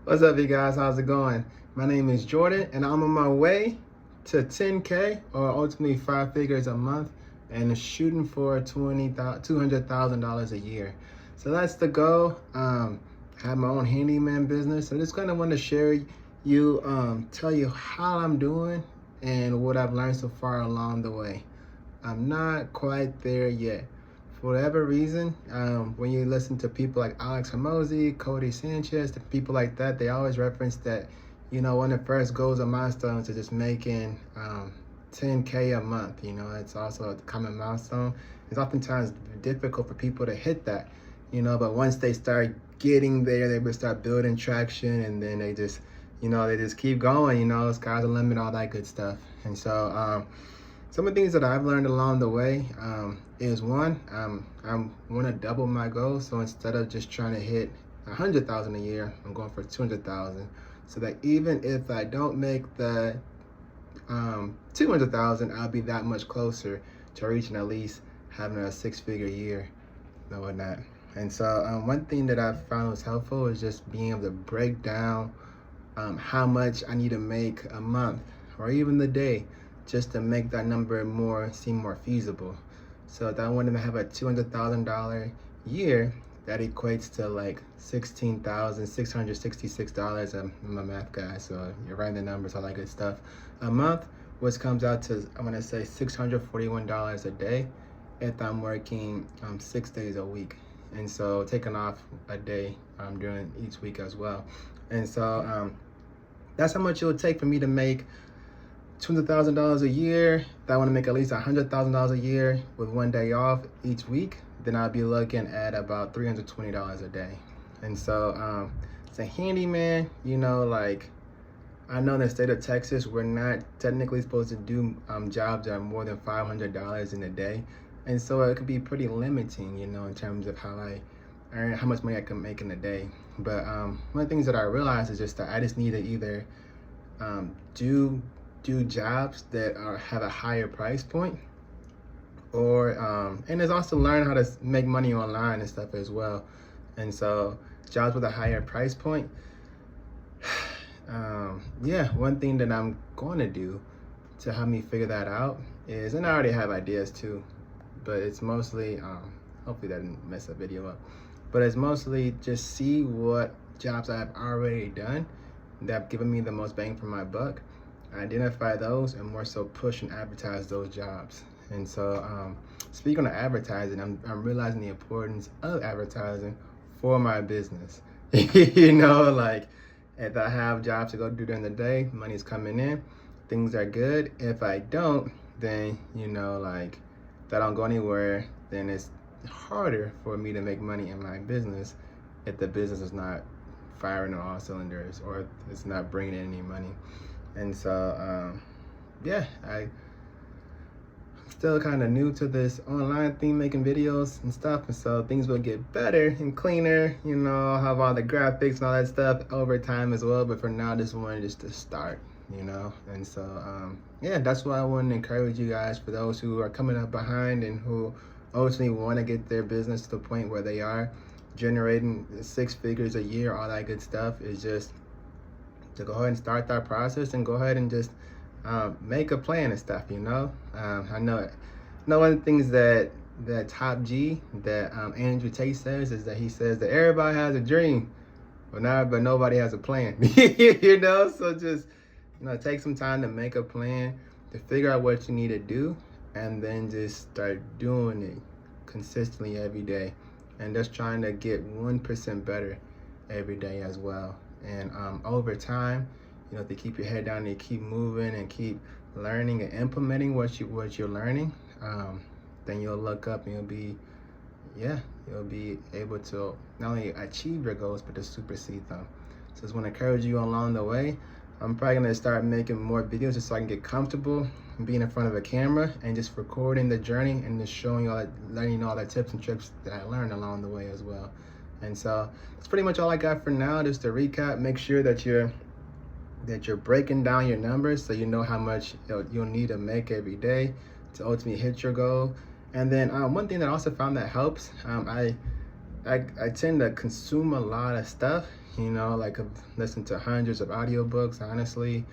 What's up, you guys? How's it going? My name is Jordan, and I'm on my way to 10K or ultimately 5 figures a month and shooting for $200,000 a year. So that's the goal. I have my own handyman business. I just kind of want to share tell you how I'm doing and what I've learned so far along the way. I'm not quite there yet. For whatever reason, when you listen to people like Alex Hormozy, Cody Sanchez, the people like that, they always reference that, one of the first goals or milestones is just making 10K a month. It's also a common milestone. It's oftentimes difficult for people to hit that, but once they start getting there, they will start building traction, and then they just keep going, sky's the limit, all that good stuff. And so, some of the things that I've learned along the way is one, I want to double my goal. So instead of just trying to hit 100,000 a year, I'm going for 200,000. So that even if I don't make the 200,000, I'll be that much closer to reaching at least having a 6-figure year and whatnot. And so one thing that I've found was helpful is just being able to break down how much I need to make a month or even the day, just to make that number seem more feasible. So if I wanted to have a $200,000 year, that equates to like $16,666. I'm a math guy, so you're writing the numbers, all that good stuff. A month, which comes out to, I'm gonna say $641 a day if I'm working 6 days a week. And so taking off a day during each week as well. And so that's how much it would take for me to make $200,000 a year. If I want to make at least $100,000 a year with 1 day off each week, then I'll be looking at about $320 a day. And so, as a handyman, like I know in the state of Texas, we're not technically supposed to do jobs that are more than $500 in a day. And so it could be pretty limiting, in terms of how I earn, how much money I can make in a day. But one of the things that I realized is just that I just need to either do jobs that have a higher price point, or and there's also learn how to make money online and stuff as well. And so jobs with a higher price point, one thing that I'm going to do to help me figure that out is, and I already have ideas too, but it's mostly hopefully that didn't mess the video up, but it's mostly just see what jobs I've already done that have given me the most bang for my buck, identify those, and more so push and advertise those jobs. And so speaking of advertising, I'm realizing the importance of advertising for my business. Like if I have jobs to go do during the day, money's coming in, things are good. If I don't, then like if I don't go anywhere, then it's harder for me to make money in my business if the business is not firing on all cylinders or it's not bringing in any money. And so, I'm still kind of new to this online thing, making videos and stuff. And so things will get better and cleaner, I'll have all the graphics and all that stuff over time as well. But for now, I just wanted just to start, And so, that's why I want to encourage you guys, for those who are coming up behind and who ultimately want to get their business to the point where they are generating 6 figures a year, all that good stuff, is just to go ahead and start that process and go ahead and just make a plan and stuff. I know one of the things that Top G, that Andrew Tate says, is that he says that everybody has a dream, but nobody has a plan. So just take some time to make a plan, to figure out what you need to do, and then just start doing it consistently every day, and just trying to get 1% better every day as well. And over time, if you keep your head down and you keep moving and keep learning and implementing what you're learning, then you'll look up and you'll be able to not only achieve your goals, but to supersede them. So I just want to encourage you along the way. I'm probably going to start making more videos just so I can get comfortable being in front of a camera and just recording the journey and just showing you letting you know all the tips and tricks that I learned along the way as well. And so that's pretty much all I got for now. Just to recap, make sure that you're breaking down your numbers so you know how much you'll need to make every day to ultimately hit your goal. And then one thing that I also found that helps, I tend to consume a lot of stuff, You know, like I've listened to hundreds of audiobooks, honestly,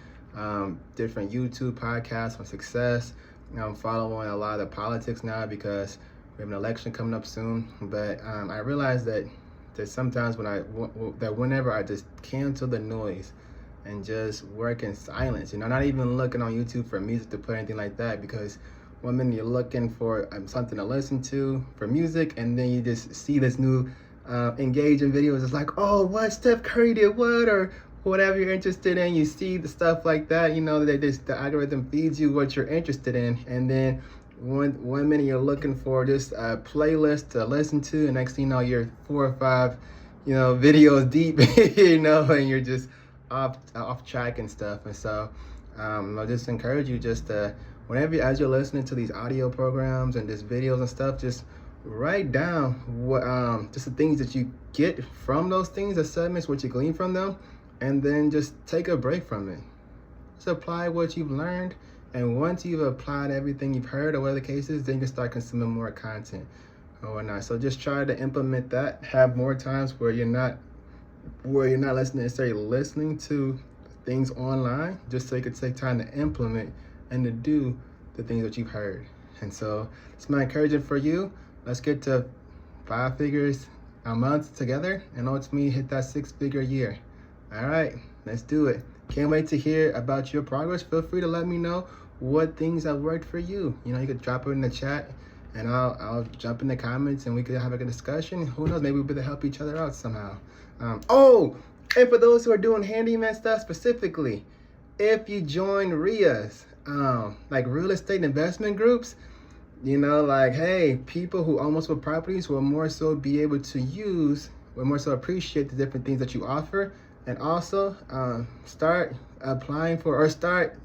different YouTube podcasts on success. I'm following a lot of politics now because we have an election coming up soon. But I realized that sometimes whenever I just cancel the noise and just work in silence, you know, not even looking on YouTube for music to play or anything like that, because one minute you're looking for something to listen to for music, and then you just see this new engaging videos. It's like, oh, what Steph Curry did what, or whatever you're interested in. You see the stuff like that, you know, the algorithm feeds you what you're interested in, and then one minute you're looking for just a playlist to listen to, and next thing you know, you're 4 or 5, you know, videos deep, you know, and you're just off track and stuff. And so I'll just encourage you just to, as you're listening to these audio programs and just videos and stuff, just write down what just the things that you get from those things, the segments, what you glean from them, and then just take a break from it. Just apply what you've learned, and once you've applied everything you've heard or whatever the case is, then you can start consuming more content or whatnot. So just try to implement that. Have more times where you're not necessarily listening to things online, just so you can take time to implement and to do the things that you've heard. And so it's my encouragement for you. Let's get to 5 figures a month together, and ultimately hit that 6-figure year. All right, let's do it. Can't wait to hear about your progress. Feel free to let me know what things have worked for you. You know, you could drop it in the chat, and I'll jump in the comments, and we could have a good discussion. Who knows, maybe we'll be able to help each other out somehow. Oh, and for those who are doing handyman stuff specifically, if you join RIAs, like real estate investment groups, you know, like, hey, people who almost with properties will more so be able to will more so appreciate the different things that you offer, and also start applying for, or start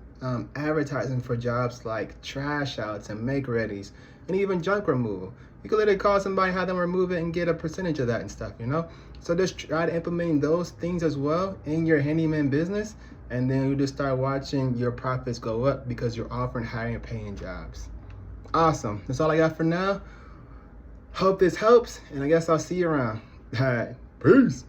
advertising for jobs like trash outs and make readies and even junk removal. You could literally call somebody, have them remove it, and get a percentage of that and stuff, you know? So just try to implement those things as well in your handyman business, and then you just start watching your profits go up because you're offering higher paying jobs. Awesome. That's all I got for now. Hope this helps, and I guess I'll see you around. All right. Peace.